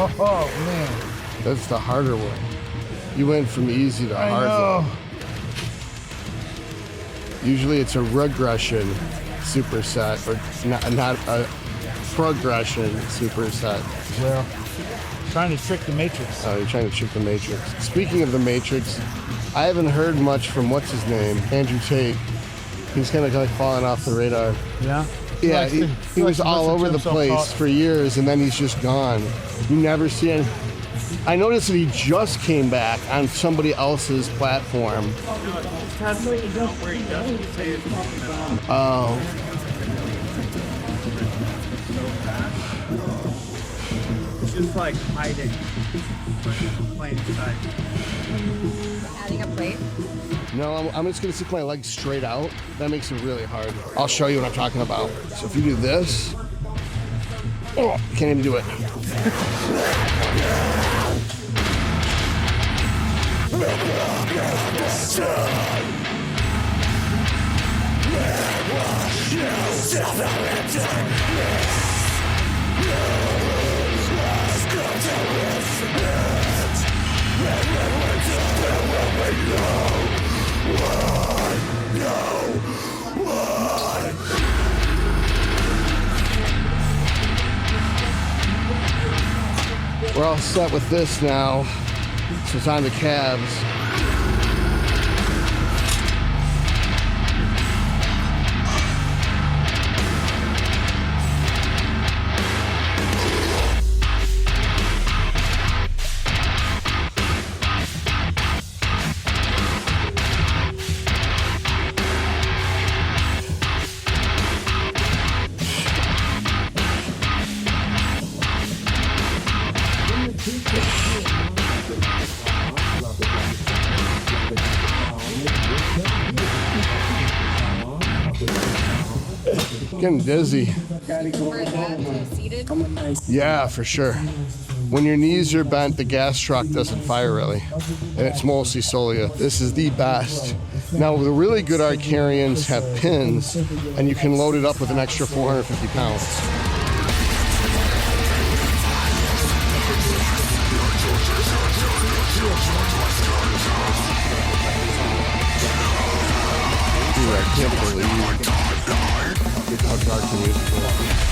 Oh man. That's the harder one. You went from easy to I hard. know. Usually it's a regression superset, or not a progression superset. Well, trying to trick the Matrix. Oh, you're trying to trick the Matrix. Speaking of the Matrix, I haven't heard much from what's his name, Andrew Tate. He's kind of like falling off the radar. Yeah. Yeah, he was all over the place for years, and then he's just gone. You never see him. I noticed that he just came back on somebody else's platform. Oh. It's just like hiding. Plain sight. Adding a plate. No, I'm just gonna stick my legs straight out. That makes it really hard. I'll show you what I'm talking about. So if you do this, oh, can't even do it. We're all set with this now, so it's on the calves. Getting dizzy. For that seated. Yeah, for sure. When your knees are bent, the gas truck doesn't fire really. And it's mostly solia. This is the best. Now, the really good Arcarians have pins, and you can load it up with an extra 450 pounds. Dude, I can't believe how dark the music is.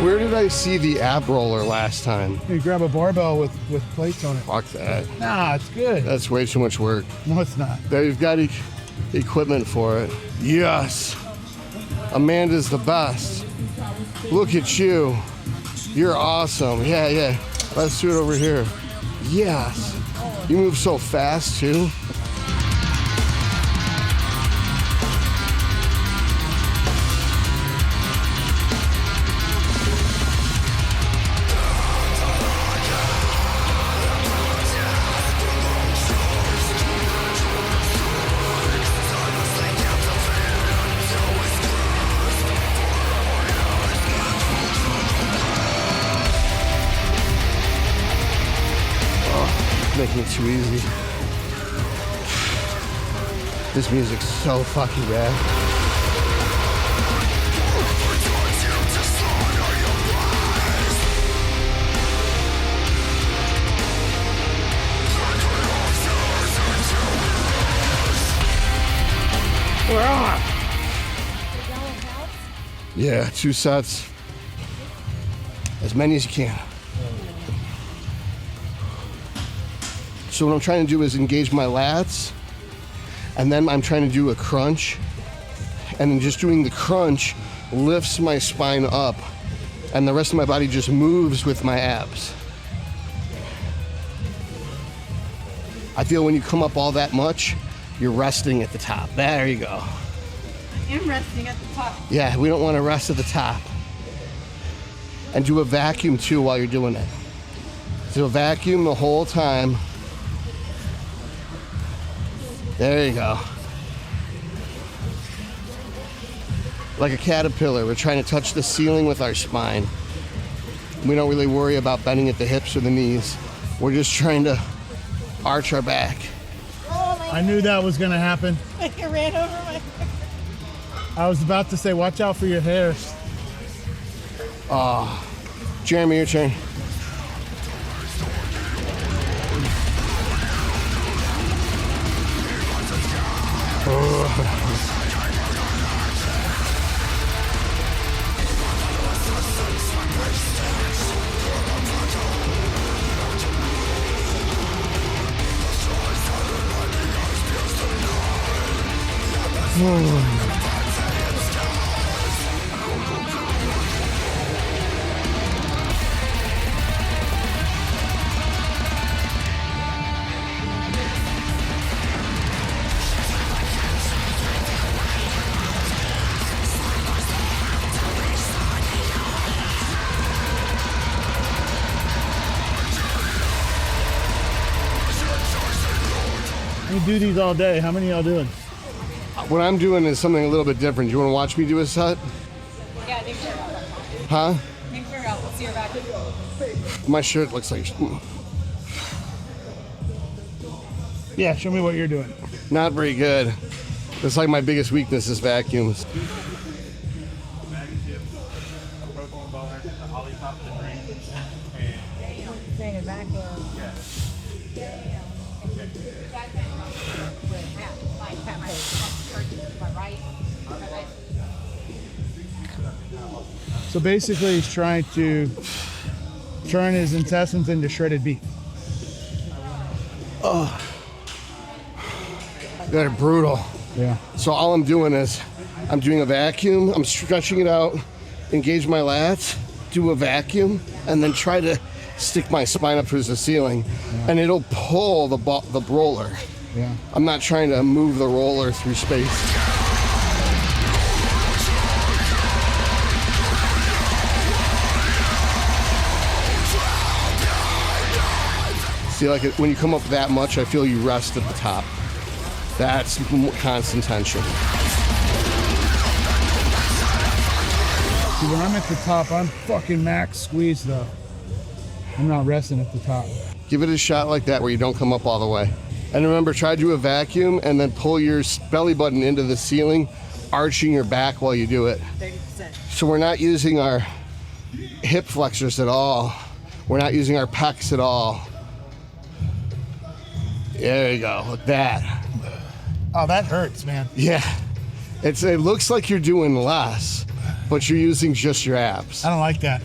Where did I see the ab roller last time? You grab a barbell with plates on it. Fuck that. Nah, it's good. That's way too much work. No, it's not. They've got equipment for it. Yes. Amanda's the best. Look at you. You're awesome. Yeah, yeah. Let's do it over here. Yes. You move so fast, too. Making it too easy. This music's so fucking bad. We're on. Yeah, 2 sets. As many as you can. So what I'm trying to do is engage my lats, and then I'm trying to do a crunch, and then just doing the crunch lifts my spine up, and the rest of my body just moves with my abs. I feel when you come up all that much, you're resting at the top. There you go. I am resting at the top. Yeah, we don't want to rest at the top. And do a vacuum too while you're doing it. Do a vacuum the whole time. There you go. Like a caterpillar, we're trying to touch the ceiling with our spine. We don't really worry about bending at the hips or the knees. We're just trying to arch our back. I knew that was gonna happen. You ran over my. I was about to say, watch out for your hair. Jeremy, your turn. You do these all day. How many y'all doing? What I'm doing is something a little bit different. You want to watch me do a set? Yeah, Nick Fairhout. Huh? Nick Fairhout. Let's see your back. My shirt looks like Yeah, show me what you're doing. not very good. It's like my biggest weakness is vacuums. Saying a vacuum. So basically, he's trying to turn his intestines into shredded beef. They're brutal. Yeah. So all I'm doing is I'm doing a vacuum, I'm stretching it out, engage my lats, do a vacuum, and then try to stick my spine up towards the ceiling, and it'll pull the roller. Yeah. I'm not trying to move the roller through space. See, like when you come up that much, I feel you rest at the top. That's constant tension. See, when I'm at the top, I'm fucking max squeeze though. I'm not resting at the top. Give it a shot like that where you don't come up all the way. And remember, try to do a vacuum and then pull your belly button into the ceiling, arching your back while you do it. 30%. So we're not using our hip flexors at all. We're not using our pecs at all. There you go, like that. Oh, that hurts, man. Yeah, it looks like you're doing less, but you're using just your abs. I don't like that.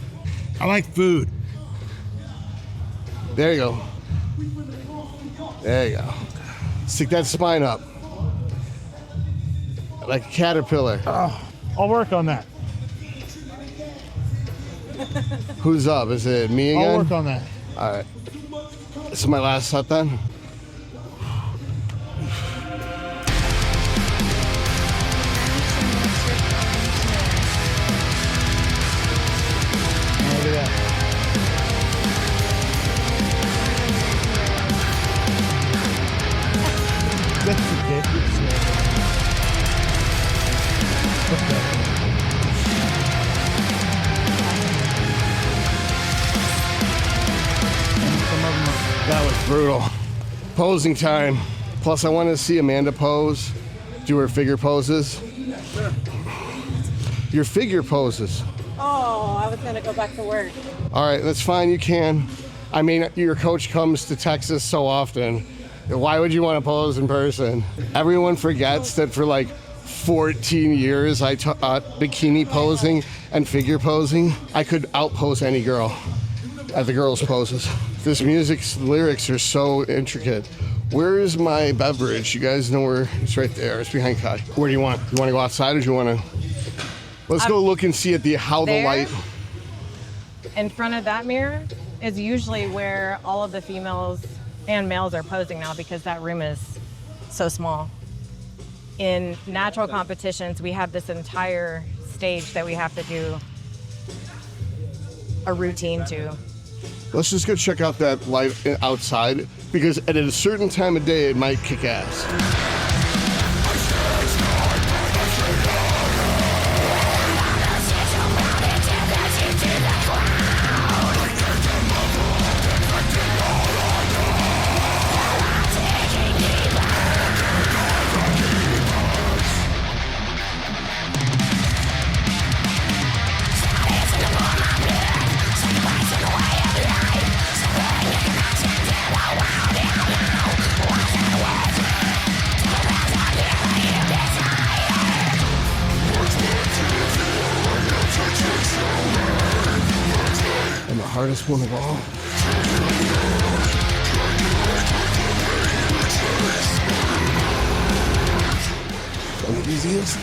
I like food. There you go. There you go. Stick that spine up. Like a caterpillar. I'll work on that. Who's up? Is it me again? I'll work on that. All right. This is my last set then. Look at that. That's ridiculous. That was brutal. Posing time. Plus, I wanted to see Amanda pose, do her figure poses. Your figure poses. Oh, I was gonna go back to work. All right, that's fine. You can. I mean, your coach comes to Texas so often. Why would you want to pose in person? Everyone forgets that for like 14 years I taught bikini posing and figure posing. I could outpose any girl at the girls' poses. This music's lyrics are so intricate. Where is my beverage? You guys know where it's right there. It's behind Kai. Where do you want? You want to go outside or do you want to? Let's go look and see at how the There? light. In front of that mirror is usually where all of the females and males are posing now because that room is so small. In natural competitions, we have this entire stage that we have to do a routine to. Let's just go check out that light outside because at a certain time of day it might kick ass. And the hardest one of all. And the easiest.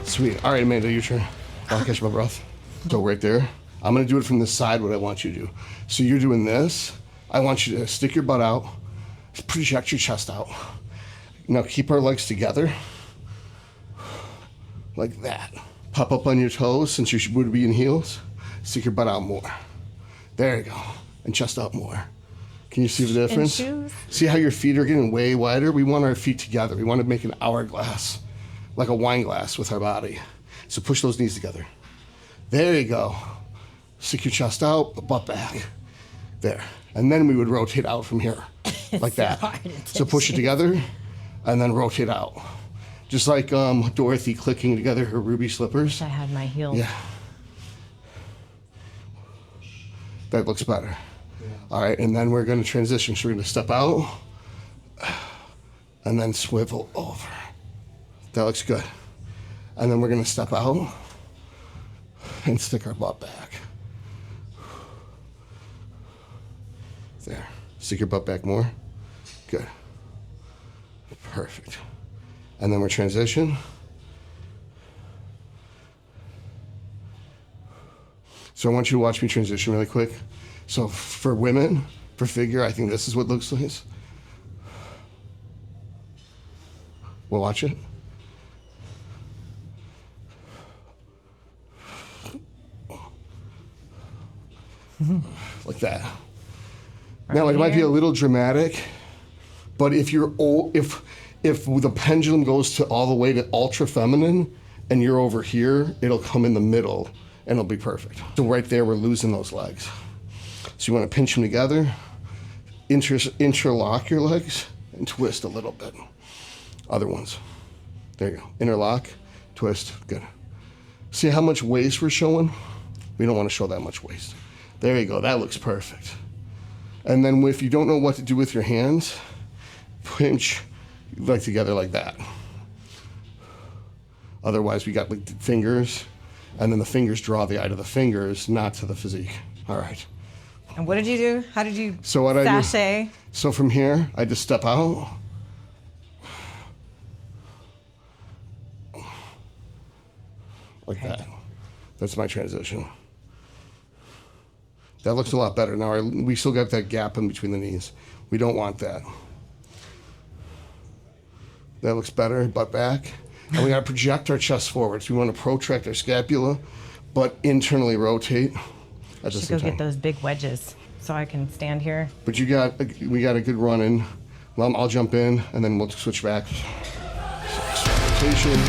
Sweet. All right, Amanda, your turn. I'll catch my breath. So right there, I'm gonna do it from the side, what I want you to do. So you're doing this. I want you to stick your butt out, project your chest out. Now keep our legs together, like that. Pop up on your toes since you would be in heels. Stick your butt out more. There you go. And chest out more. Can you see the difference? shoes? See how your feet are getting way wider? We want our feet together. We want to make an hourglass, like a wine glass with our body. So push those knees together. There you go. Stick your chest out, butt back. There. And then we would rotate out from here, like that. So push it together and then rotate out. Just like Dorothy clicking together her ruby slippers. I had my heels. Yeah. That looks better. All right, and then we're going to transition. So we're going to step out and then swivel over. That looks good. And then we're going to step out and stick our butt back. There. Stick your butt back more. Good. Perfect. And then we're transition. So I want you to watch me transition really quick. So for women, for figure, I think this is what looks like. We'll watch it. Like that. Now it might be a little dramatic, but if you're if the pendulum goes to all the way to ultra feminine and you're over here, it'll come in the middle and it'll be perfect. So right there, we're losing those legs. So you want to pinch them together, interlock your legs, and twist a little bit. Other ones. There you go. Interlock, twist, good. See how much waist we're showing? We don't want to show that much waist. There you go, that looks perfect. And then if you don't know what to do with your hands, pinch like together like that. Otherwise, we got like the fingers, and then the fingers draw the eye to the fingers, not to the physique. All right. And what did you do? How did you So what I do? sashay? So from here, I just step out. Like that. That's my transition. That looks a lot better. Now we still got that gap in between the knees. We don't want that. That looks better, butt back. And we gotta project our chest forwards. We wanna protract our scapula, but internally rotate at the Should same go time. get those big wedges so I can stand here. But we got a good run in. Well, I'll jump in and then we'll switch back. Rotation.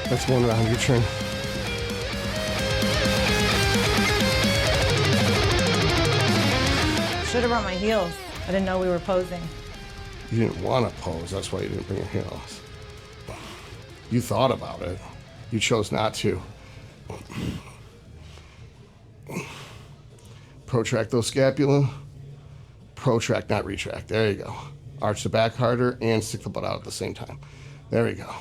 That's one round, your turn. Should have brought my heels. I didn't know we were posing. You didn't want to pose, that's why you didn't bring your heels. You thought about it. You chose not to. Protract those scapula. Protract, not retract. There you go. Arch the back harder and stick the butt out at the same time. There we go.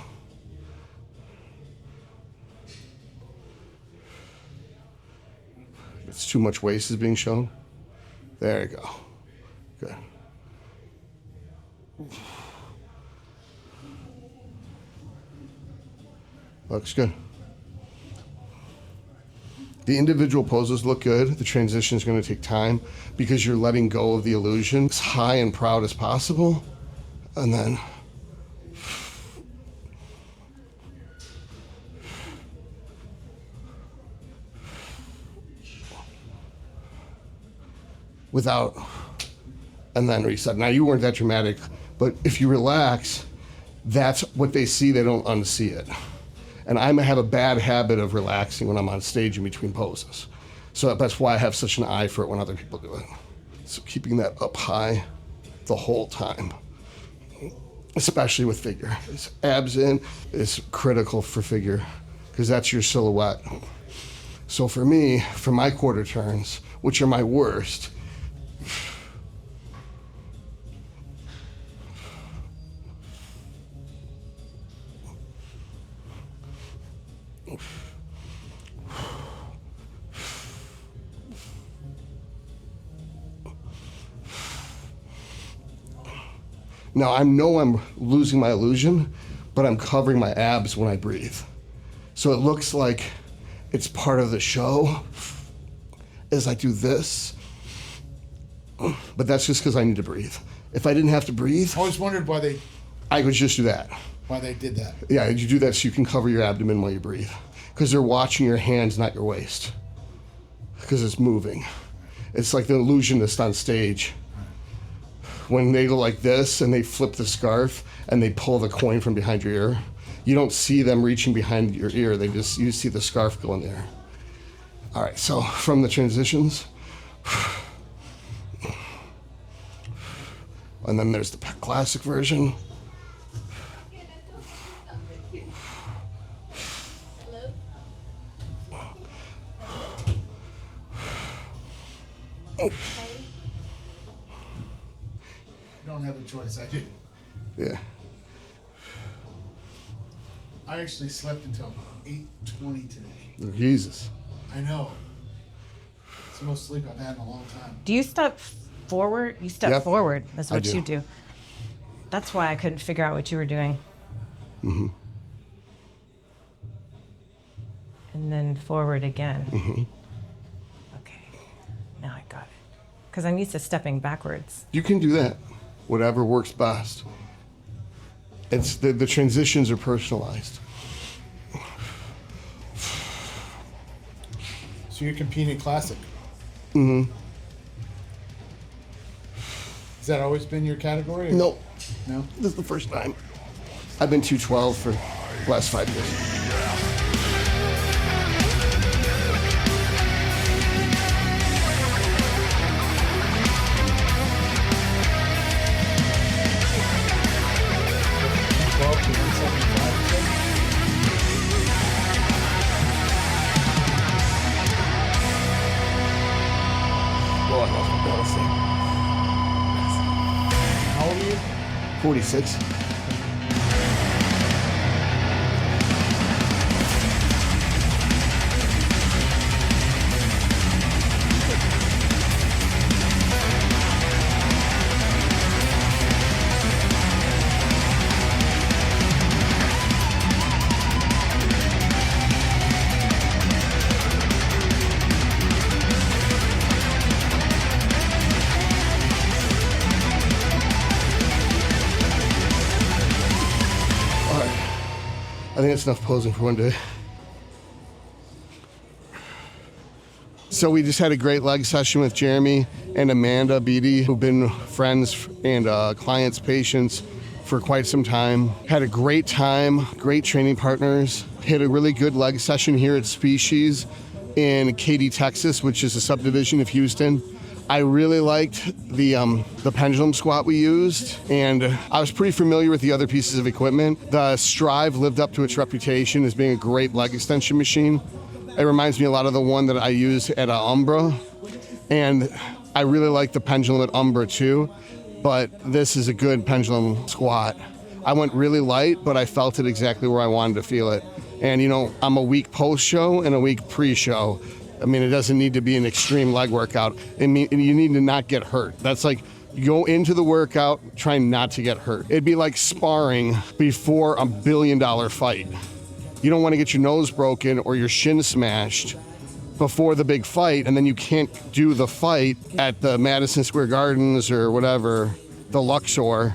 It's too much waist is being shown. There you go. Good. Looks good. The individual poses look good. The transition is going to take time because you're letting go of the illusion as high and proud as possible. And then without, and then reset. Now you weren't that dramatic, but if you relax, that's what they see, they don't unsee it. And I have a bad habit of relaxing when I'm on stage in between poses. So that's why I have such an eye for it when other people do it. So keeping that up high the whole time, especially with figure. Abs in is critical for figure because that's your silhouette. So for me, for my quarter turns, which are my worst, now I know I'm losing my illusion, but I'm covering my abs when I breathe. So it looks like it's part of the show as I do this, but that's just because I need to breathe. If I didn't have to breathe, I always wondered I would just do that. why they did that. Yeah, you do that so you can cover your abdomen while you breathe. Because they're watching your hands, not your waist. Because it's moving. It's like the illusionist on stage. When they go like this and they flip the scarf and they pull the coin from behind your ear, you don't see them reaching behind your ear. You see the scarf go in there. All right, so from the transitions. And then there's the classic version. You don't have a choice. I do. Yeah. I actually slept until 8:20 today. Jesus. I know. It's the most sleep I've had in a long time. Do you step forward? You step Yep, forward. That's I what do. you do. That's why I couldn't figure out what you were doing. Mm-hmm. and then forward again. Mm-hmm. Okay, now I got it. Because I'm used to stepping backwards. You can do that. Whatever works best. It's the transitions are personalized. So you're competing classic. Mm-hmm. Has that always been your category? or- Nope. No? This is the first time. I've been 212 for the last 5 years. Well, I lost my balance there. How old are you? 46. I think that's enough posing for one day. So we just had a great leg session with Jeremy and Amanda Beatty, who've been friends and clients, patients for quite some time. Had a great time, great training partners. Had a really good leg session here at Species in Katy, Texas, which is a subdivision of Houston. I really liked the pendulum squat we used, and I was pretty familiar with the other pieces of equipment. The Strive lived up to its reputation as being a great leg extension machine. It reminds me a lot of the one that I use at Umbra, and I really like the pendulum at Umbra too, but this is a good pendulum squat. I went really light, but I felt it exactly where I wanted to feel it. And you know, I'm a week post-show and a week pre-show. I mean, it doesn't need to be an extreme leg workout. You need to not get hurt. That's like, you go into the workout trying not to get hurt. It'd be like sparring before a $1 billion fight. You don't want to get your nose broken or your shin smashed before the big fight, and then you can't do the fight at the Madison Square Gardens or whatever, the Luxor,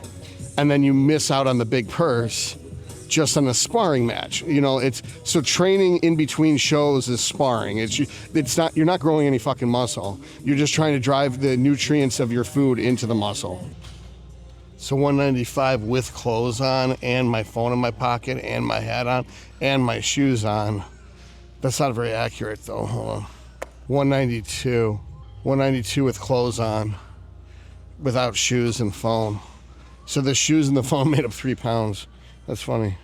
and then you miss out on the big purse just on a sparring match. You know, it's so training in between shows is sparring. It's not, you're not growing any fucking muscle. You're just trying to drive the nutrients of your food into the muscle. So 195 with clothes on and my phone in my pocket and my hat on and my shoes on. That's not very accurate though. Hold on. 192 with clothes on without shoes and phone. So the shoes and the phone made up 3 pounds. That's funny.